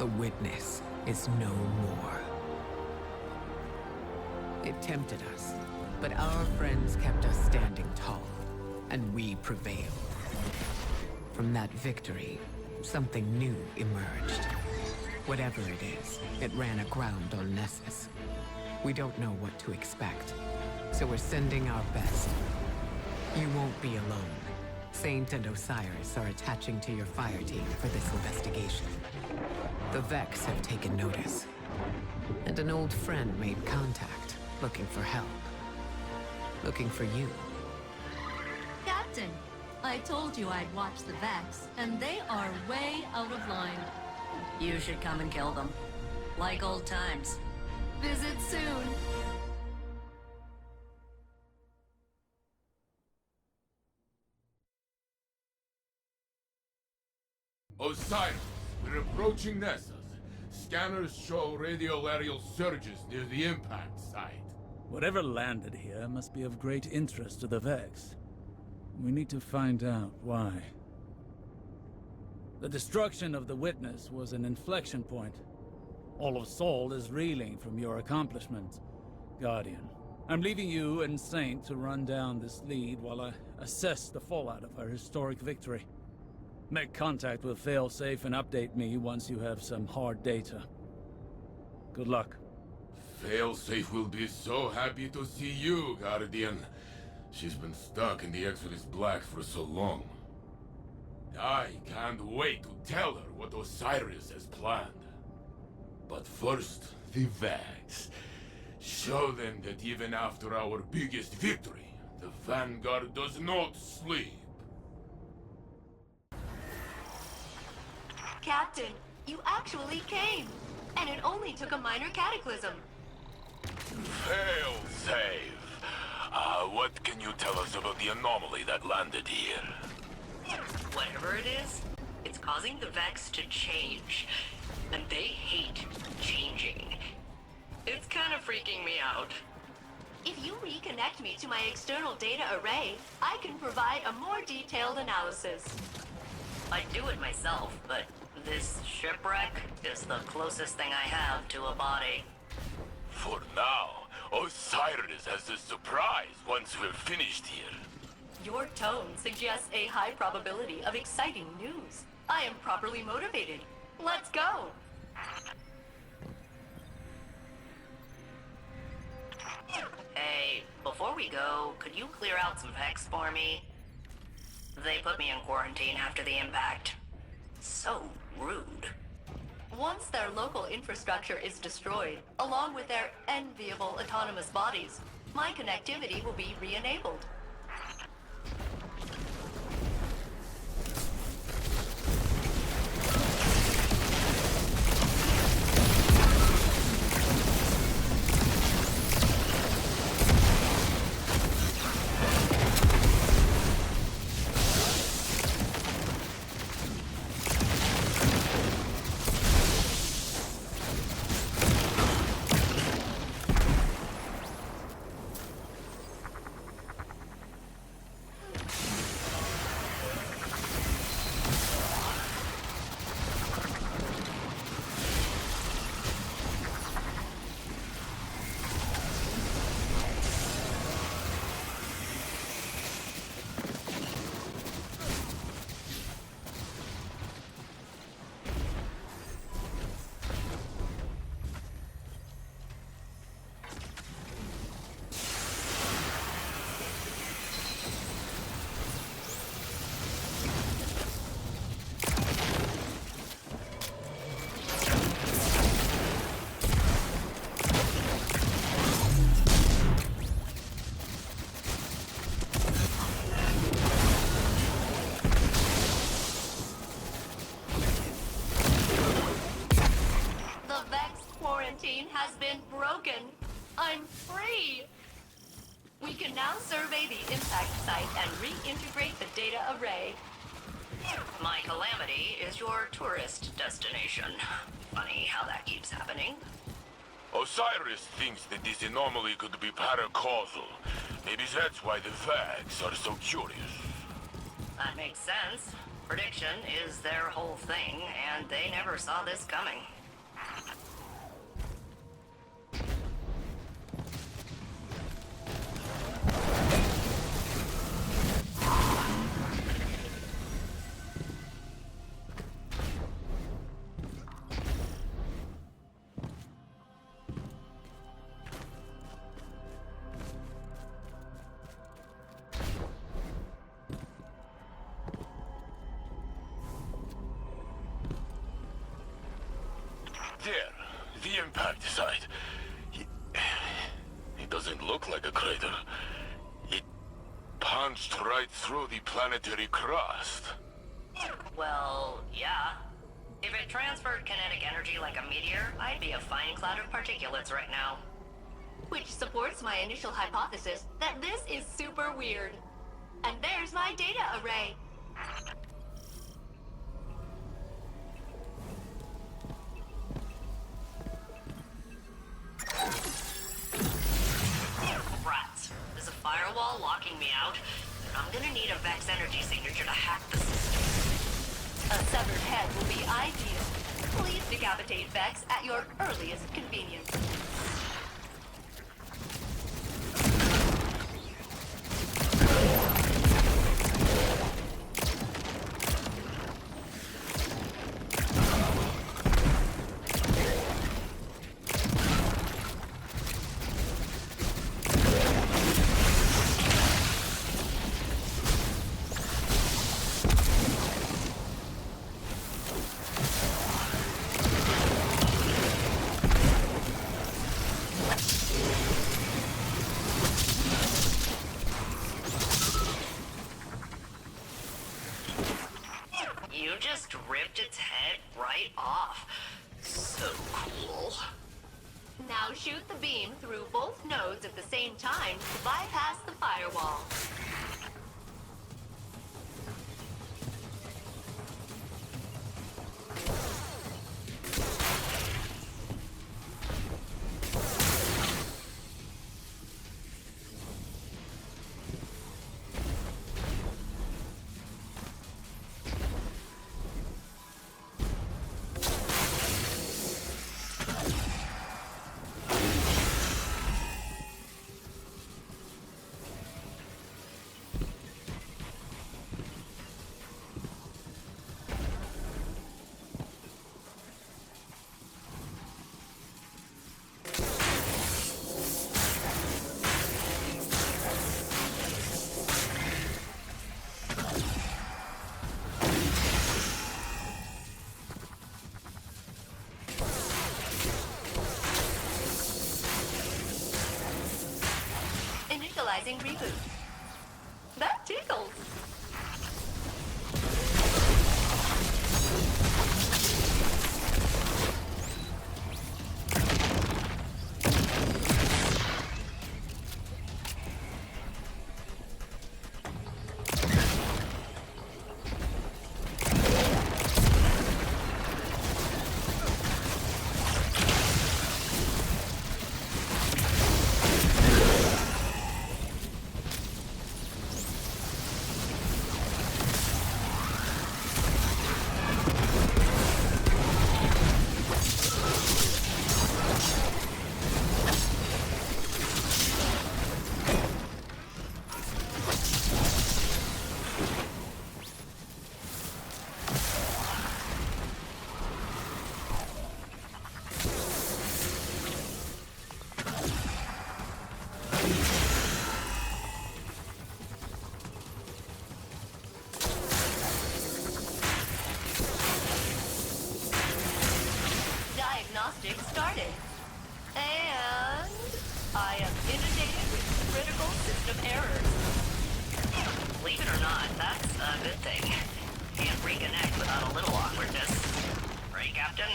The witness is no more. It tempted us, but our friends kept us standing tall, and we prevailed. From that victory, something new emerged. Whatever it is, it ran aground on Nessus. We don't know what to expect, so we're sending our best. You won't be alone. Saint and Osiris are attaching to your fire team for this investigation. The Vex have taken notice, and an old friend made contact, looking for help. Looking for you. Captain, I told you I'd watch the Vex, and they are way out of line. You should come and kill them. Like old times. Visit soon. Osiris, we're approaching Nessus. Scanners show radial aerial surges near the impact site. Whatever landed here must be of great interest to the Vex. We need to find out why. The destruction of the Witness was an inflection point. All of Sol is reeling from your accomplishments, Guardian. I'm leaving you and Saint to run down this lead while I assess the fallout of our historic victory. Make contact with Failsafe and update me once you have some hard data. Good luck. Failsafe will be so happy to see you, Guardian. She's been stuck in the Exodus Black for so long. I can't wait to tell her what Osiris has planned. But first, the Vex. Show them that even after our biggest victory, the Vanguard does not sleep. Captain, you actually came! And it only took a minor cataclysm. Failsafe. What can you tell us about the anomaly that landed here? Whatever it is, it's causing the Vex to change. And they hate changing. It's kind of freaking me out. If you reconnect me to my external data array, I can provide a more detailed analysis. I'd do it myself, but this shipwreck is the closest thing I have to a body. For now, Osiris has a surprise once we're finished here. Your tone suggests a high probability of exciting news. I am properly motivated. Let's go! Hey, before we go, could you clear out some Vex for me? They put me in quarantine after the impact. So rude. Once their local infrastructure is destroyed, along with their enviable autonomous bodies, my connectivity will be re-enabled. Has been broken. I'm free! We can now survey the impact site and reintegrate the data array. My Calamity is your tourist destination. Funny how that keeps happening. Osiris thinks that this anomaly could be paracausal. Maybe that's why the Vex are so curious. That makes sense. Prediction is their whole thing, and they never saw this coming. There, the impact site. It doesn't look like a crater. It punched right through the planetary crust. Well, yeah. If it transferred kinetic energy like a meteor, I'd be a fine cloud of particulates right now. Which supports my initial hypothesis that this is super weird. And there's my data array. Rats. There's a firewall locking me out, and I'm gonna need a Vex energy signature to hack the system. A severed head will be ideal. Please decapitate Vex at your earliest convenience. You just ripped its head right off. So cool. Now shoot the beam through both nodes at the same time to bypass the firewall. Initializing reboot. That tickles. Diagnostics started. And I am inundated with critical system errors. Believe it or not, that's a good thing. Can't reconnect without a little awkwardness. Right, Captain?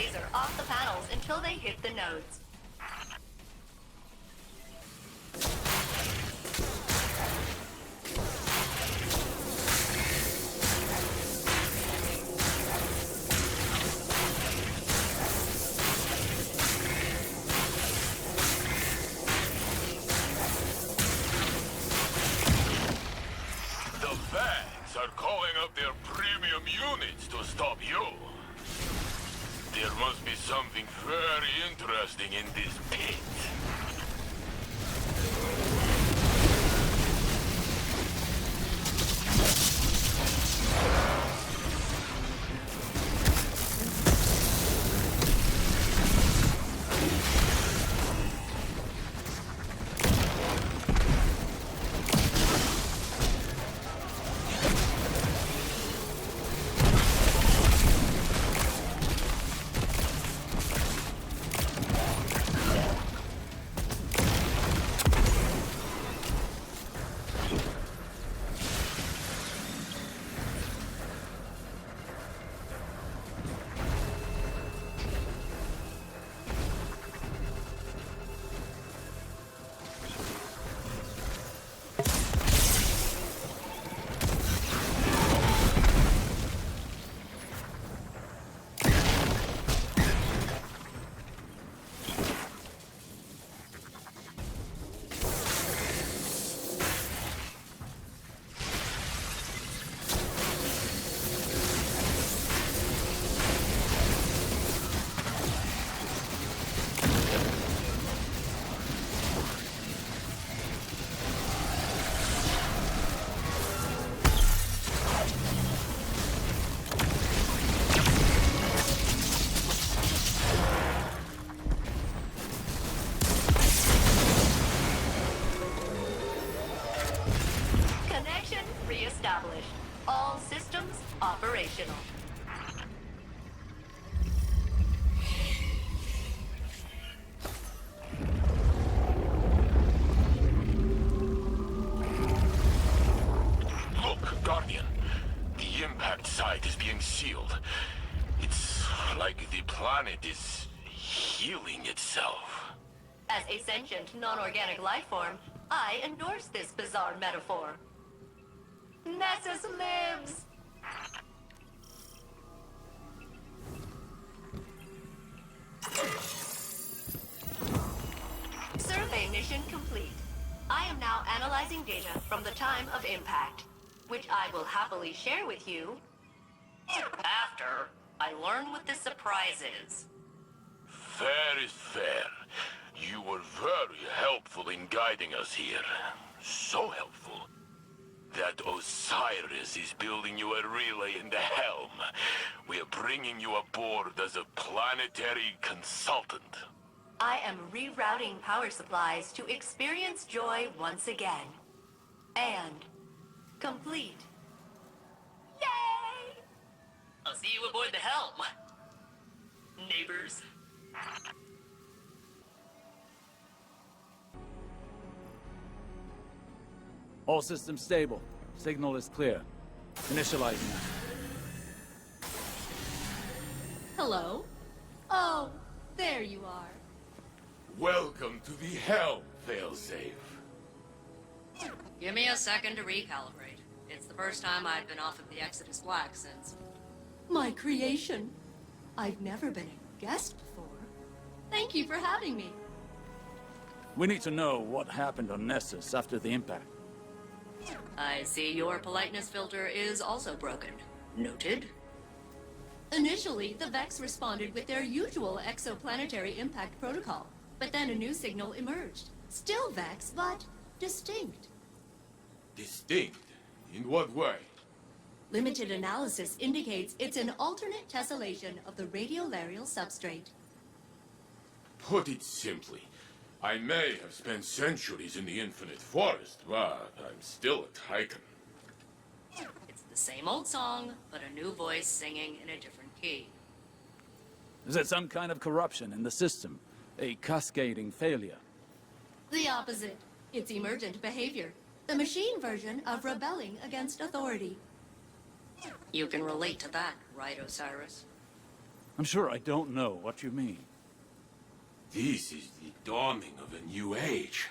laser off the panels until they hit the nodes. The Vags are calling up their premium units to stop you. There must be something very interesting in this pit. Reestablished. All systems operational. Look, Guardian. The impact site is being sealed. It's like the planet is healing itself. As a sentient, non-organic life form, I endorse this bizarre metaphor. Nessus lives! Survey mission complete. I am now analyzing data from the time of impact, which I will happily share with you After I learn what the surprise is. Fair is fair. You were very helpful in guiding us here. So helpful that Osiris is building you a relay in the H.E.L.M. We are bringing you aboard as a planetary consultant. I am rerouting power supplies to experience joy once again. And complete. Yay! I'll see you aboard the H.E.L.M. Neighbors. All systems stable. Signal is clear. Initializing now. Hello? Oh, there you are. Welcome to the H.E.L.M, failsafe. Give me a second to recalibrate. It's the first time I've been off of the Exodus Black since... My creation. I've never been a guest before. Thank you for having me. We need to know what happened on Nessus after the impact. I see your politeness filter is also broken. Noted. Initially, the Vex responded with their usual exoplanetary impact protocol, but then a new signal emerged. Still Vex, but distinct. Distinct? In what way? Limited analysis indicates it's an alternate tessellation of the radiolarial substrate. Put it simply, I may have spent centuries in the infinite forest, but I'm still a Titan. It's the same old song, but a new voice singing in a different key. Is it some kind of corruption in the system? A cascading failure? The opposite. It's emergent behavior. The machine version of rebelling against authority. You can relate to that, right, Osiris? I'm sure I don't know what you mean. This is the dawning of a new age.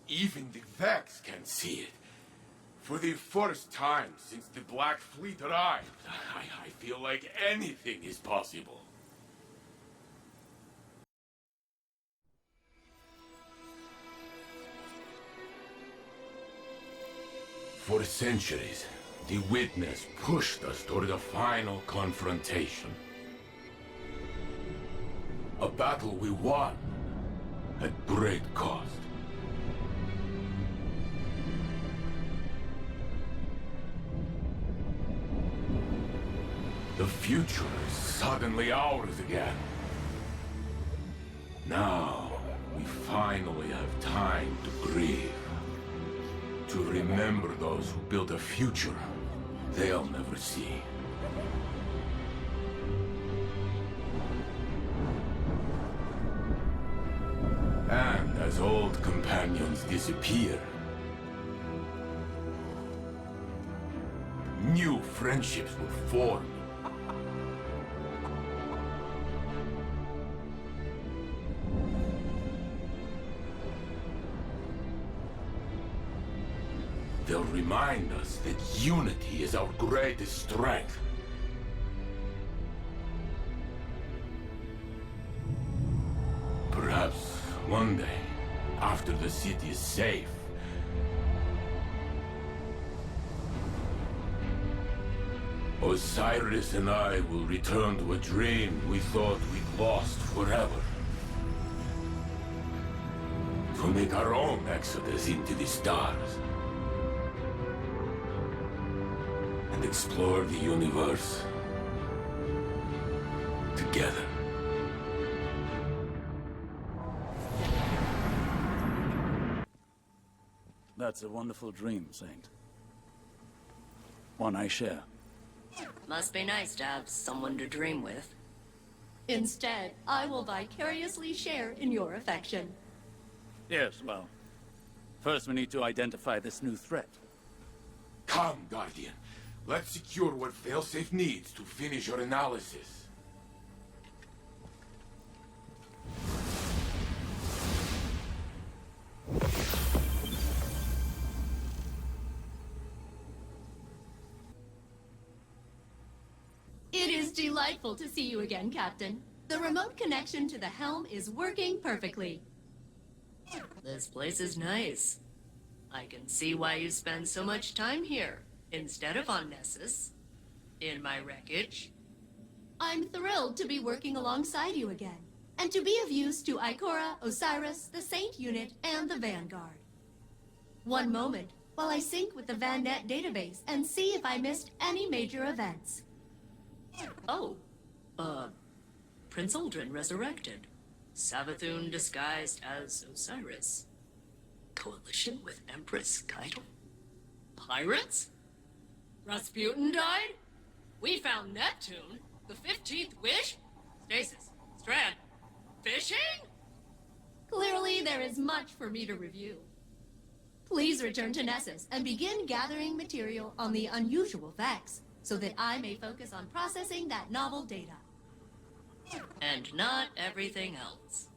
Even the Vex can see it. For the first time since the Black Fleet arrived, I feel like anything is possible. For centuries, the Witness pushed us toward a final confrontation. A battle we won at great cost. The future is suddenly ours again. Now, we finally have time to grieve. To remember those who built a future they'll never see. And as old companions disappear, new friendships will form. They'll remind us that unity is our greatest strength. Perhaps one day, after the city is safe, Osiris and I will return to a dream we thought we'd lost forever. To make our own exodus into the stars. And explore the universe together. That's a wonderful dream, Saint. One I share. Must be nice to have someone to dream with. Instead, I will vicariously share in your affection. Yes, well, first we need to identify this new threat. Come, Guardian. Let's secure what Failsafe needs to finish your analysis. It is delightful to see you again, Captain. The remote connection to the helm is working perfectly. This place is nice. I can see why you spend so much time here, instead of on Nessus. In my wreckage. I'm thrilled to be working alongside you again, and to be of use to Ikora, Osiris, the Saint Unit, and the Vanguard. One moment, while I sync with the VanNet database and see if I missed any major events. Oh, Prince Uldren resurrected. Savathun disguised as Osiris. Coalition with Empress Keitel? Pirates? Rasputin died? We found Neptune? The 15th wish? Stasis, Strand, fishing? Clearly, there is much for me to review. Please return to Nessus and begin gathering material on the unusual Vex, so that I may focus on processing that novel data. And not everything else.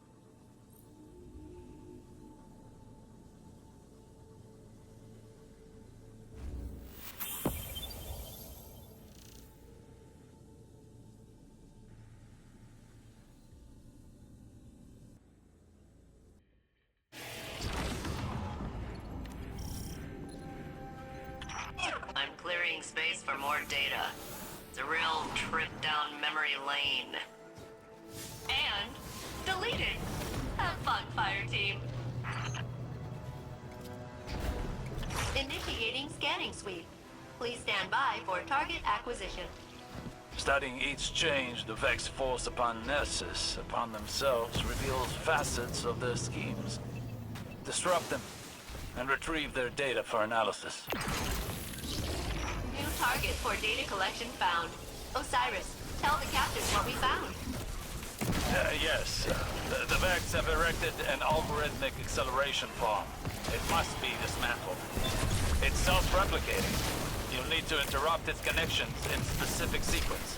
I'm clearing space for more data. It's a real trip down memory lane. And deleted. Have fun, fire team. Initiating scanning sweep. Please stand by for target acquisition. Studying each change the Vex force upon Nessus, upon themselves, reveals facets of their schemes. Disrupt them, and retrieve their data for analysis. New target for data collection found. Osiris, tell the captain what we found. Yes. The Vex have erected an algorithmic acceleration farm. It must be dismantled. It's self-replicating. You'll need to interrupt its connections in specific sequence.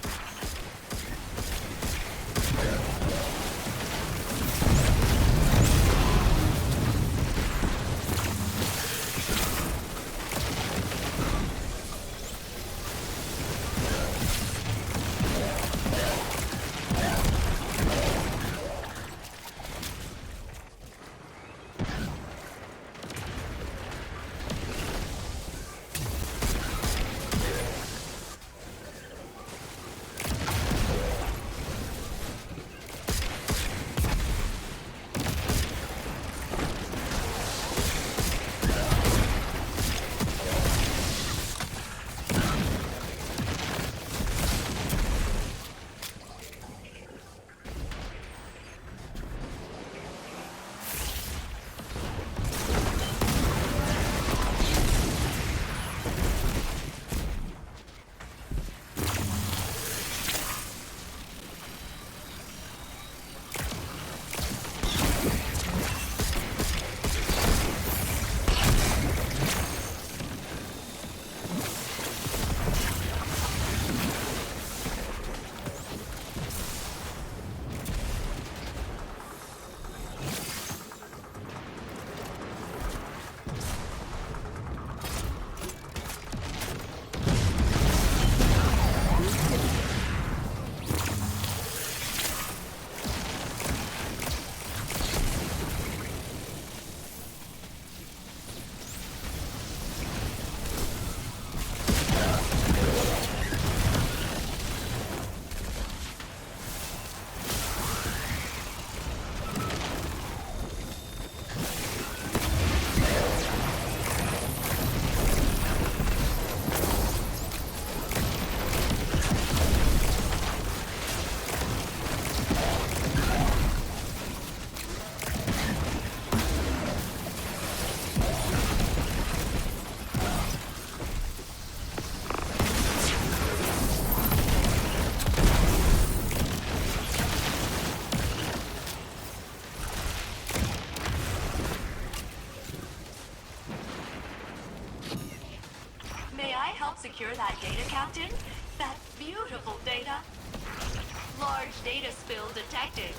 secure that data, Captain? That beautiful data? Large data spill detected.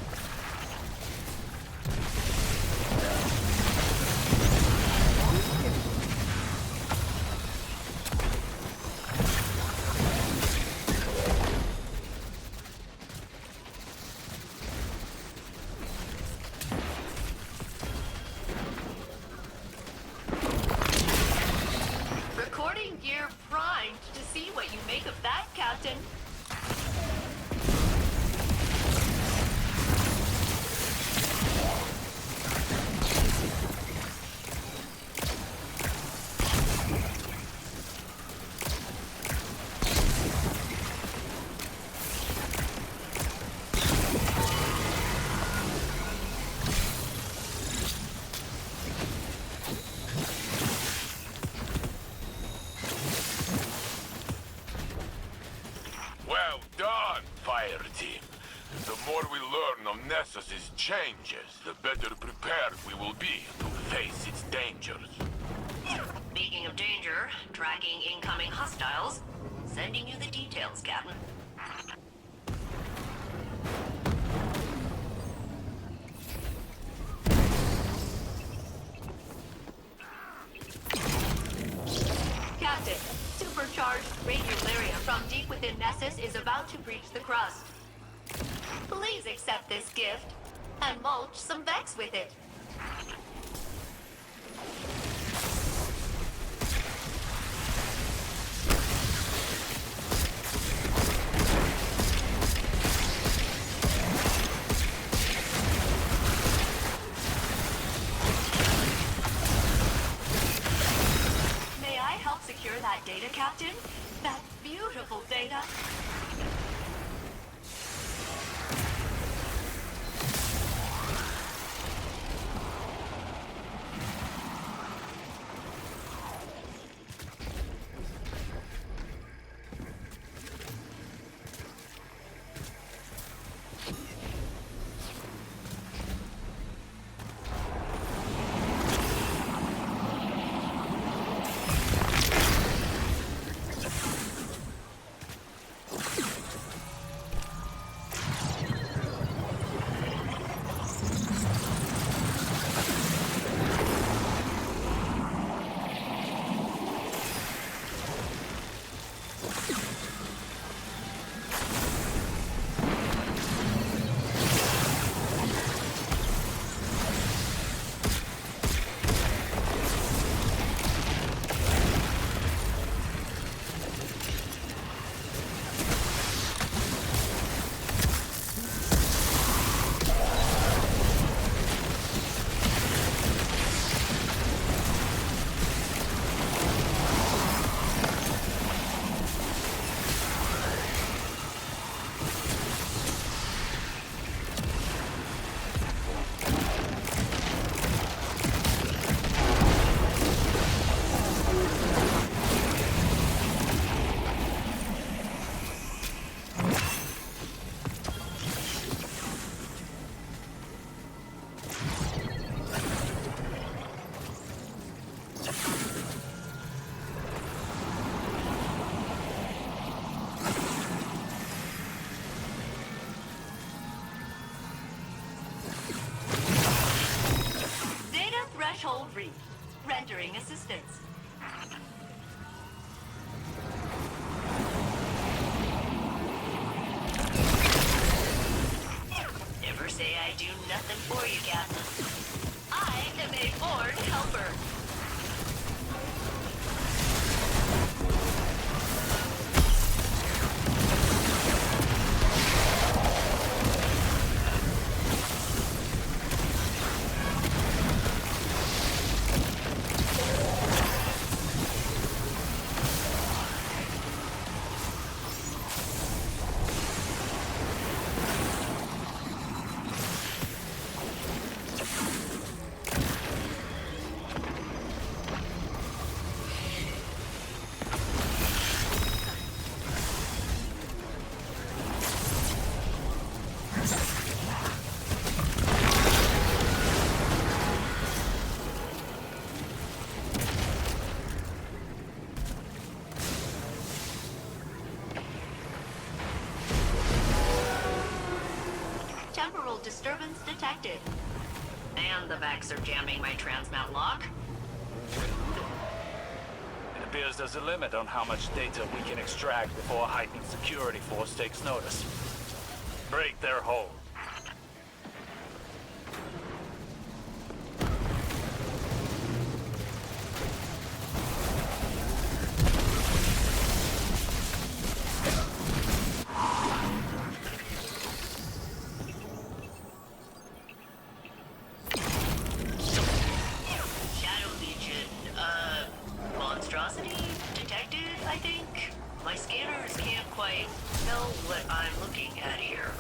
Recording gear primed to see what you make of that, Captain. Well done, fire team. The more we learn of Nessus's changes, the better prepared we will be to face its dangers. Speaking of danger, tracking incoming hostiles. Sending you the details, Captain. Captain, supercharged radiolaria from deep within Nessus is about to breach the crust. Please accept this gift and mulch some Vex with it. May I help secure that data, Captain? That beautiful data? Threshold reached. Rendering assistance. Never say I do nothing for you, Captain. I am a born helper. disturbance detected. And the Vex are jamming my transmat lock. It appears there's a limit on how much data we can extract before a heightened security force takes notice. Break their hold. Monstrosity detected, I think. My scanners can't quite tell what I'm looking at here.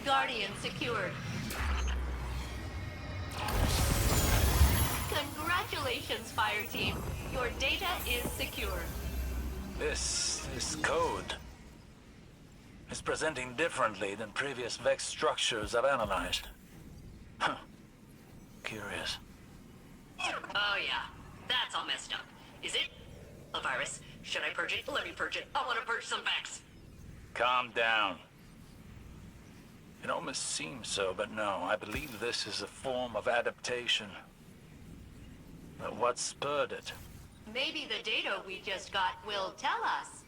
Guardian secured. Congratulations, Fire Team. Your data is secure. This code is presenting differently than previous Vex structures I've analyzed. Huh. Curious. Oh yeah, that's all messed up. Is it? A virus? Should I purge it? Let me purge it. I want to purge some Vex. Calm down. It almost seems so, but no, I believe this is a form of adaptation. But what spurred it? Maybe the data we just got will tell us.